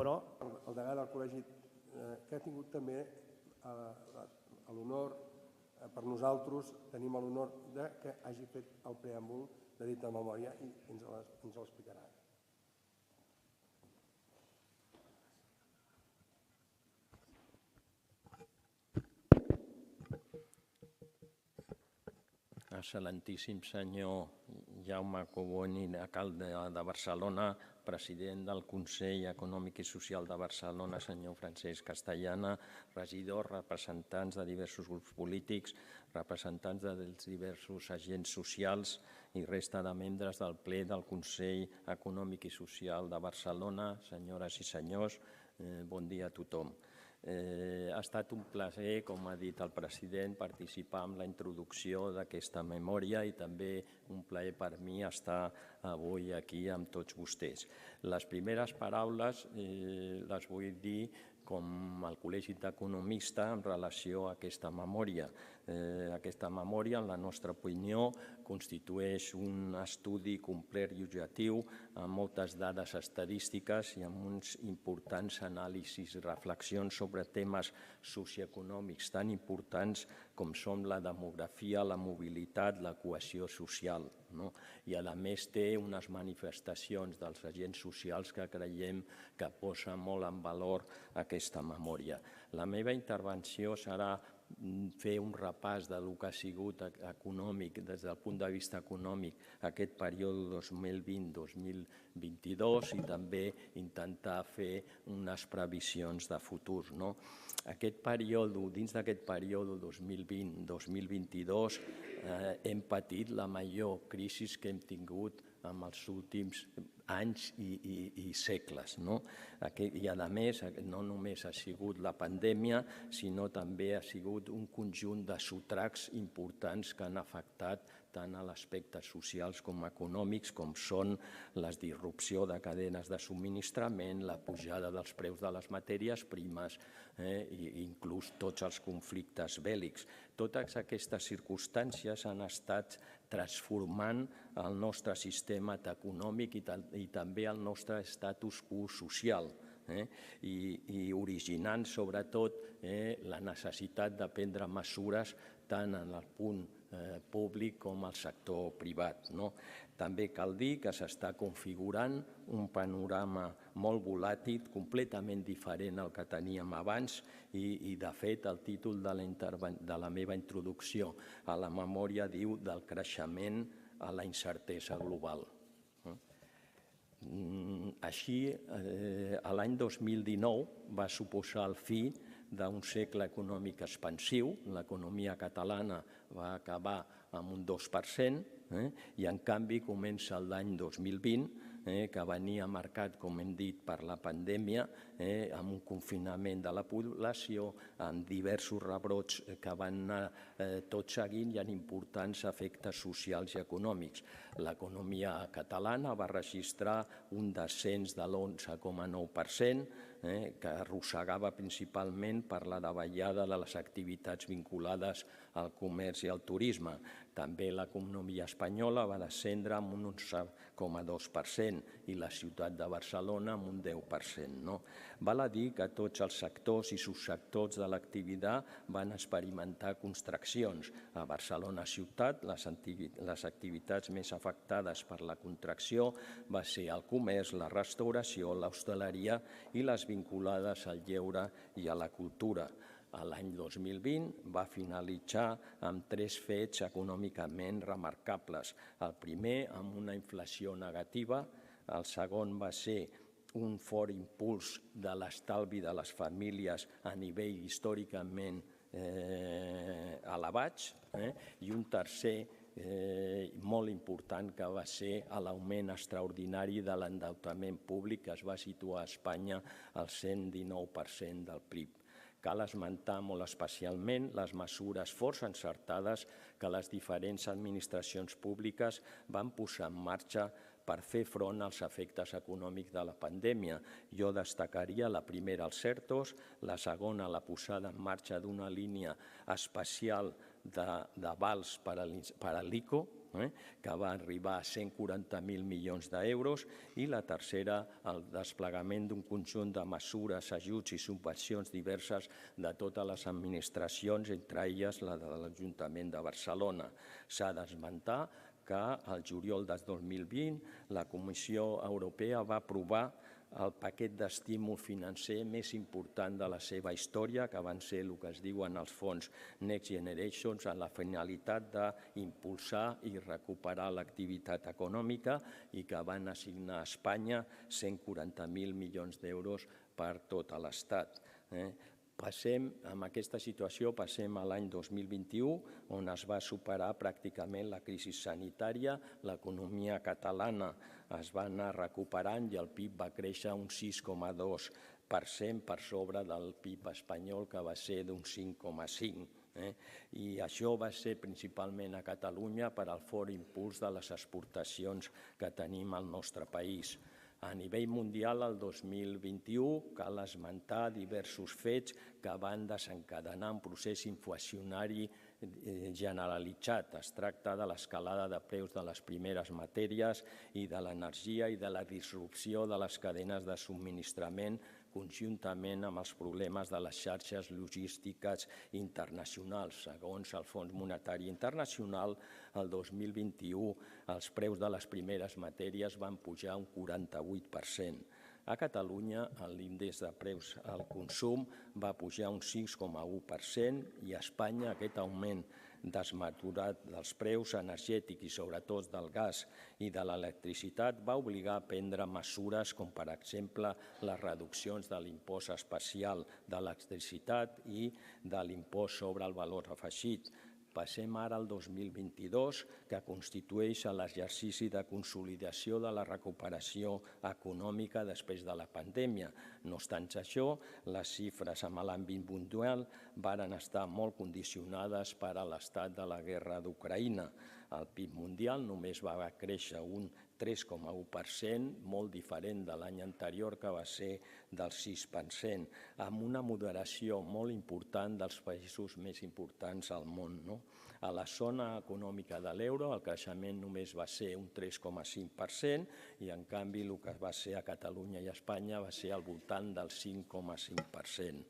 però el degà del col·legi que ha tingut també l'honor, per nosaltres tenim l'honor que hagi fet el preàmbul de dita memòria i ens l'explicarà. Excel·lentíssim senyor Jaume Coboni, alcalde de Barcelona, president del Consell Econòmic i Social de Barcelona, senyor Francesc Castellana, regidors, representants de diversos grups polítics, representants dels diversos agents socials i resta de membres del ple del Consell Econòmic i Social de Barcelona, senyores i senyors, bon dia a tothom. Ha estat un plaer, com ha dit el president, participar en la introducció d'aquesta memòria i també un plaer per mi estar avui aquí amb tots vostès. Les primeres paraules les vull dir com el Col·legi d'Economistes en relació a aquesta memòria. Aquesta memòria, en la nostra opinió, constitueix un estudi complet i objectiu amb moltes dades estadístiques i amb uns importants anàlisis i reflexions sobre temes socioeconòmics tan importants com són la demografia, la mobilitat, la cohesió social. I a més té unes manifestacions dels agents socials que creiem que posen molt en valor aquesta memòria. La meva intervenció serà fer un repàs del que ha sigut econòmic, des del punt de vista econòmic, aquest període 2020-2022 i també intentar fer unes previsions de futur. Dins d'aquest període 2020-2022 hem patit la major crisi que hem tingut en els últims anys i segles. I a més, no només ha sigut la pandèmia, sinó també ha sigut un conjunt de sotracs importants que han afectat tant a l'aspectes socials com econòmics, com són la disrupció de cadenes de subministrament, la pujada dels preus de les matèries primes i inclús tots els conflictes bèl·lics. Totes aquestes circumstàncies han estat transformant el nostre sistema econòmic i també el nostre status quo social i originant sobretot la necessitat de prendre mesures tant en el punt públic com al sector privat. També cal dir que s'està configurant un panorama molt volàtil, completament diferent al que teníem abans i, de fet, el títol de la meva introducció a la memòria diu del creixement a la incertesa global. Així, l'any 2019 va suposar el fi d'un segle econòmic expansiu. L'economia catalana va acabar amb un 2% i, en canvi, comença l'any 2020, que venia marcat, com hem dit, per la pandèmia, amb un confinament de la població, amb diversos rebrots que van anar tot seguint i amb importants efectes socials i econòmics. L'economia catalana va registrar un descens de l'11,9%, que arrossegava principalment per la davallada de les activitats vinculades al comerç i al turisme. També l'economia espanyola va descendre amb un 11,2% i la ciutat de Barcelona amb un 10%. Val a dir que tots els sectors i subsectors de l'activitat van experimentar contraccions. A Barcelona ciutat, les activitats més afectades per la contracció va ser el comerç, la restauració, l'hostaleria i les vinculades al lleure i a la cultura. L'any 2020 va finalitzar amb 3 fets econòmicament remarcables. El primer, amb una inflació negativa. El segon va ser un fort impuls de l'estalvi de les famílies a nivell històricament elevats. I un tercer, molt important, que va ser l'augment extraordinari de l'endeutament públic, que es va situar a Espanya al 119% del PIB. Cal esmentar molt especialment les mesures força encertades que les diferents administracions públiques van posar en marxa per fer front als efectes econòmics de la pandèmia. Jo destacaria la primera, els ERTOs, la segona, la posada en marxa d'una línia especial d'avals per a l'ICO, que va arribar a 140.000 milions d'euros, i la tercera, el desplegament d'un conjunt de mesures, ajuts i subvencions diverses de totes les administracions, entre elles la de l'Ajuntament de Barcelona. S'ha d'esmentar que al juliol del 2020 la Comissió Europea va aprovar el paquet d'estímul financer més important de la seva història, que van ser el que es diuen els fons Next Generation, amb la finalitat d'impulsar i recuperar l'activitat econòmica, i que van assignar a Espanya 140.000 milions d'euros per tot l'Estat. Amb aquesta situació passem a l'any 2021, on es va superar pràcticament la crisi sanitària, l'economia catalana es va anar recuperant i el PIB va créixer un 6,2% per sobre del PIB espanyol, que va ser d'un 5,5%. I això va ser principalment a Catalunya per al fort impuls de les exportacions que tenim al nostre país. A nivell mundial, el 2021, cal esmentar diversos fets que van desencadenar un procés inflacionari generalitzat. Es tracta de l'escalada de preus de les primeres matèries i de l'energia i de la disrupció de les cadenes de subministrament, conjuntament amb els problemes de les xarxes logístiques internacionals. Segons el Fons Monetari Internacional, el 2021 els preus de les primeres matèries van pujar un 48%. A Catalunya, l'índex de preus al consum va pujar un 6,1% i a Espanya aquest augment desmesurat dels preus energètics i sobretot del gas i de l'electricitat va obligar a prendre mesures com, per exemple, les reduccions de l'impost especial de l'electricitat i de l'impost sobre el valor afegit. Passem ara al 2022, que constitueix l'exercici de consolidació de la recuperació econòmica després de la pandèmia. No obstant això, les xifres en l'àmbit mundial varen estar molt condicionades per a l'estat de la guerra d'Ucraïna. El PIB mundial només va créixer un 3,1%, molt diferent de l'any anterior, que va ser del 6%, amb una moderació molt important dels països més importants al món. A la zona econòmica de l'euro el creixement només va ser un 3,5% i, en canvi, el que va ser a Catalunya i a Espanya va ser al voltant del 5,5%.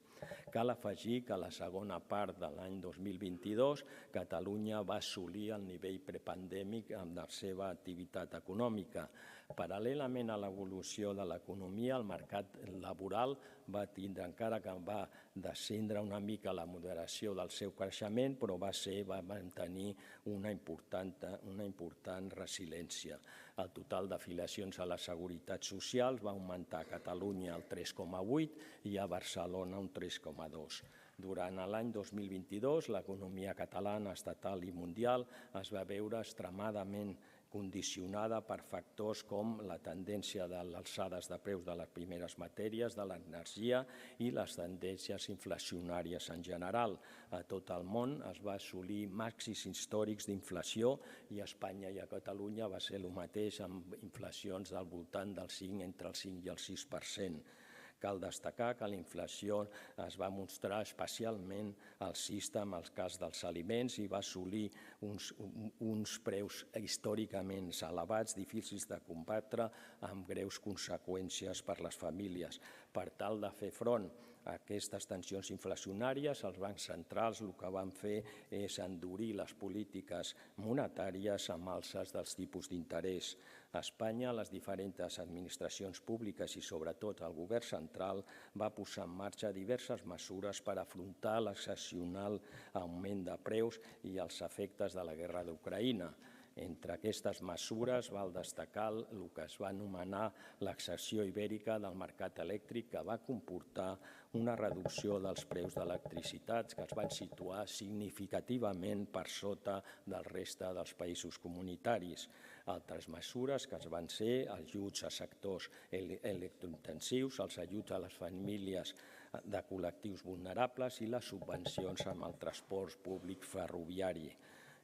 Cal afegir que a la segona part de l'any 2022 Catalunya va assolir el nivell prepandèmic amb la seva activitat econòmica. Paral·lelament a l'evolució de l'economia, el mercat laboral va tindre, encara que va descendre una mica la moderació del seu creixement, però va mantenir una important resiliència. El total d'afiliacions a la Seguretat Social va augmentar a Catalunya el 3,8% i a Barcelona un 3,2%. Durant l'any 2022, l'economia catalana, estatal i mundial es va veure extremadament condicionada per factors com la tendència de les alçades de preus de les primeres matèries, de l'energia i les tendències inflacionàries en general. A tot el món es va assolir màxims històrics d'inflació i a Espanya i a Catalunya va ser el mateix, amb inflacions al voltant del 5%, entre el 5 i el 6%. Cal destacar que la inflació es va mostrar especialment alcista en el cas dels aliments i va assolir uns preus històricament elevats, difícils de combatre, amb greus conseqüències per a les famílies. Per tal de fer front a aquestes tensions inflacionàries, els bancs centrals el que van fer és endurir les polítiques monetàries amb alces dels tipus d'interès. A Espanya, les diferents administracions públiques i sobretot el govern central va posar en marxa diverses mesures per afrontar l'excepcional augment de preus i els efectes de la guerra d'Ucraïna. Entre aquestes mesures val destacar el que es va anomenar l'excepció ibèrica del mercat elèctric, que va comportar una reducció dels preus de l'electricitat que es van situar significativament per sota del reste dels països comunitaris. Altres mesures que es van ser ajuts a sectors electrointensius, els ajuts a les famílies de col·lectius vulnerables i les subvencions amb el transport públic ferroviari.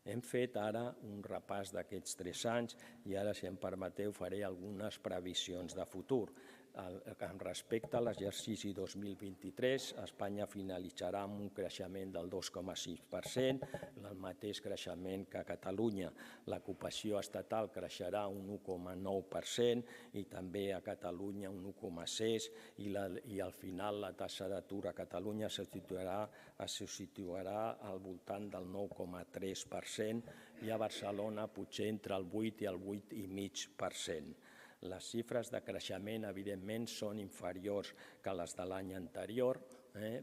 Hem fet ara un repàs d'aquests 3 anys i ara, si em permeteu, faré algunes previsions de futur. En respecte a l'exercici 2023, Espanya finalitzarà amb un creixement del 2,6%, el mateix creixement que a Catalunya. L'ocupació estatal creixerà un 1,9% i també a Catalunya un 1,6%, i al final la taxa d'atur a Catalunya se situarà al voltant del 9,3% i a Barcelona potser entre el 8 i el 8,5%. Les xifres de creixement, evidentment, són inferiors que les de l'any anterior,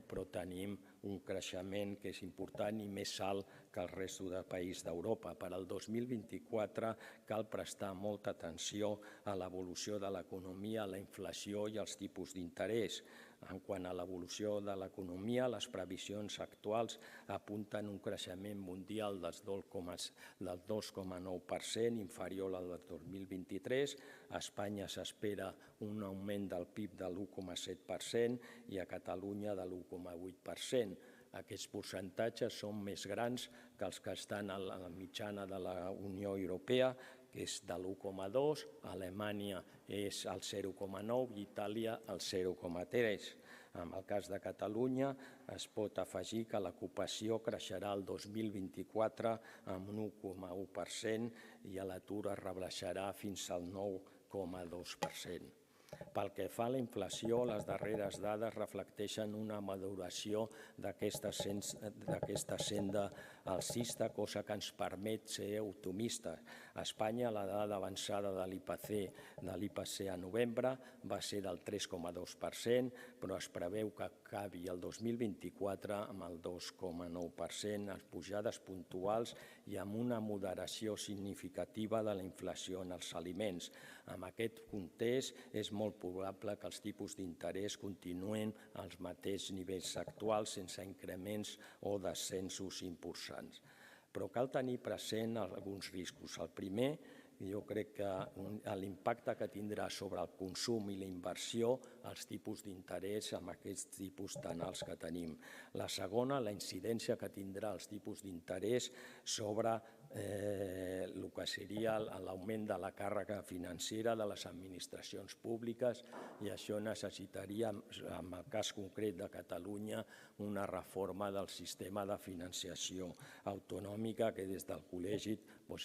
però tenim un creixement que és important i més alt que el resto de països d'Europa. Per al 2024 cal prestar molta atenció a l'evolució de l'economia, a la inflació i als tipus d'interès. En quant a l'evolució de l'economia, les previsions actuals apunten un creixement mundial del 2,9%, inferior al del 2023. A Espanya s'espera un augment del PIB de l'1,7% i a Catalunya de l'1,8%. Aquests percentatges són més grans que els que estan a la mitjana de la Unió Europea, que és de l'1,2%, Alemanya és el 0,9% i Itàlia el 0,3%. En el cas de Catalunya es pot afegir que l'ocupació creixerà el 2024 amb un 1,1% i l'atur es rebaixarà fins al 9,2%. Pel que fa a la inflació, les darreres dades reflecteixen una maduració d'aquesta senda alcista, cosa que ens permet ser optimistes. A Espanya, la dada avançada de l'IPC a novembre va ser del 3,2%, però es preveu que acabi el 2024 amb el 2,9%, amb pujades puntuals i amb una moderació significativa de la inflació en els aliments. En aquest context, és molt probable que els tipus d'interès continuen als mateixos nivells actuals sense increments o descensos importants. Però cal tenir present alguns riscos. El primer, jo crec que l'impacte que tindrà sobre el consum i la inversió els tipus d'interès amb aquests tipus tan alts que tenim. La segona, la incidència que tindrà els tipus d'interès sobre el que seria l'augment de la càrrega financera de les administracions públiques, i això necessitaria, en el cas concret de Catalunya, una reforma del sistema de financiació autonòmica que des del Col·legi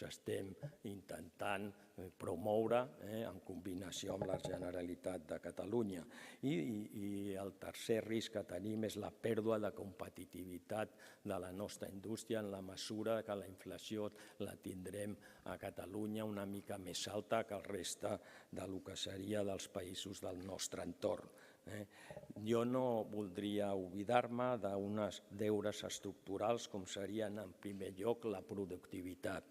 estem intentant promoure en combinació amb la Generalitat de Catalunya. I el tercer risc que tenim és la pèrdua de competitivitat de la nostra indústria en la mesura que la inflació la tindrem a Catalunya una mica més alta que el reste del que seria dels països del nostre entorn. Jo no voldria oblidar-me d'uns deures estructurals com serien, en primer lloc, la productivitat.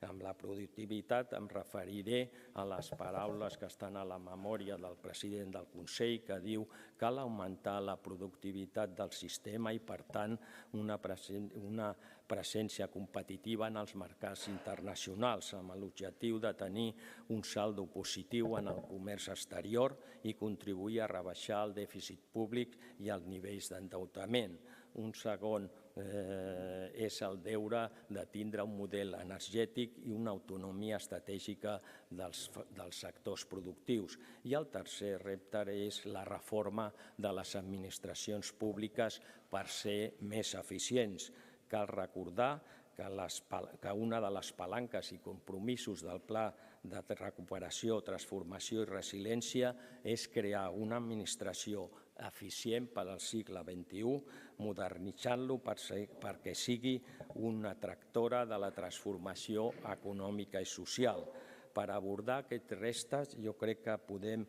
Amb la productivitat em referiré a les paraules que estan a la memòria del president del Consell, que diu que cal augmentar la productivitat del sistema i, per tant, una presència competitiva en els mercats internacionals, amb l'objectiu de tenir un saldo positiu en el comerç exterior i contribuir a rebaixar el dèficit públic i els nivells d'endeutament. Un segon és el deure de tindre un model energètic i una autonomia estratègica dels sectors productius. I el tercer repte és la reforma de les administracions públiques per ser més eficients. Cal recordar que una de les palanques i compromisos del Pla de Recuperació, Transformació i Resiliència és crear una administració eficient per al segle XXI, modernitzant-lo perquè sigui una tractora de la transformació econòmica i social. Per abordar aquests reptes, jo crec que podem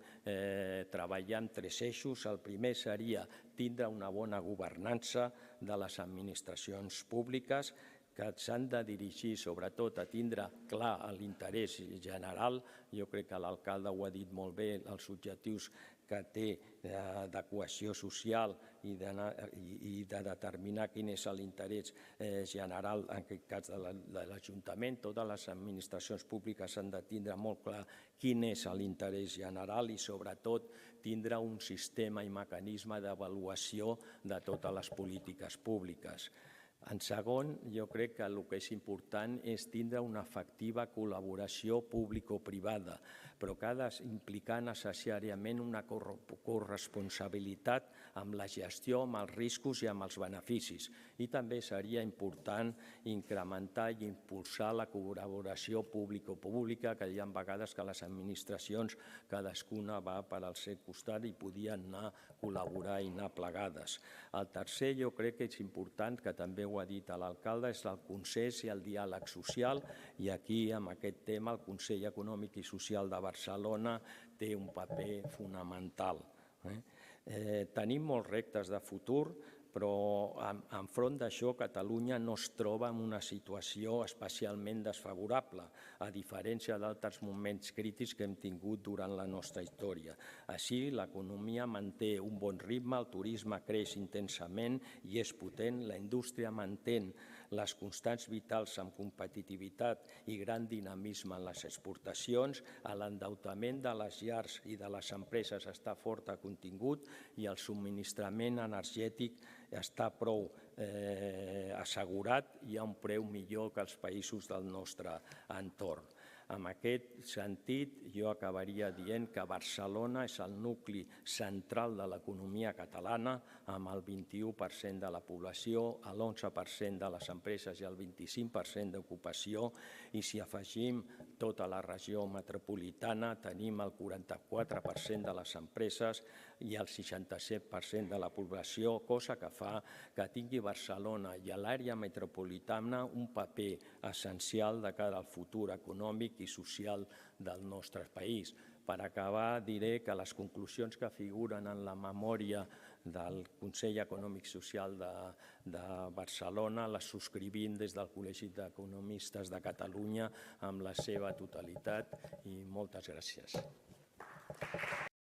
treballar en tres eixos. El primer seria tindre una bona governança de les administracions públiques, que s'han de dirigir sobretot a tindre clar l'interès general. Jo crec que l'alcalde ho ha dit molt bé, els objectius que té de cohesió social i de determinar quin és l'interès general, en aquest cas de l'Ajuntament. Totes les administracions públiques han de tindre molt clar quin és l'interès general i, sobretot, tindre un sistema i mecanisme d'avaluació de totes les polítiques públiques. En segon, jo crec que el que és important és tindre una efectiva col·laboració público-privada però que ha d'implicar necessàriament una corresponsabilitat amb la gestió, amb els riscos i amb els beneficis. I també seria important incrementar i impulsar la col·laboració público-pública, que hi ha vegades que les administracions cadascuna va per al seu costat i podien anar a col·laborar i anar plegades. El tercer, jo crec que és important, que també ho ha dit l'alcalde, és el consens i el diàleg social, i aquí, amb aquest tema, el Consell Econòmic i Social de Barcelona té un paper fonamental. Tenim molts reptes de futur, però enfront d'això Catalunya no es troba en una situació especialment desfavorable, a diferència d'altres moments crítics que hem tingut durant la nostra història. Així, l'economia manté un bon ritme, el turisme creix intensament i és potent, la indústria manté les constants vitals amb competitivitat i gran dinamisme en les exportacions, l'endeutament de les llars i de les empreses està fort contingut i el subministrament energètic està prou assegurat i a un preu millor que els països del nostre entorn. En aquest sentit, jo acabaria dient que Barcelona és el nucli central de l'economia catalana, amb el 21% de la població, l'11% de les empreses i el 25% d'ocupació, i si afegim tota la regió metropolitana, tenim el 44% de les empreses i el 67% de la població, cosa que fa que tingui Barcelona i l'àrea metropolitana un paper essencial de cara al futur econòmic i social del nostre país. Per acabar, diré que les conclusions que figuren en la memòria del Consell Econòmic i Social de Barcelona les subscrivim des del Col·legi d'Economistes de Catalunya amb la seva totalitat i moltes gràcies.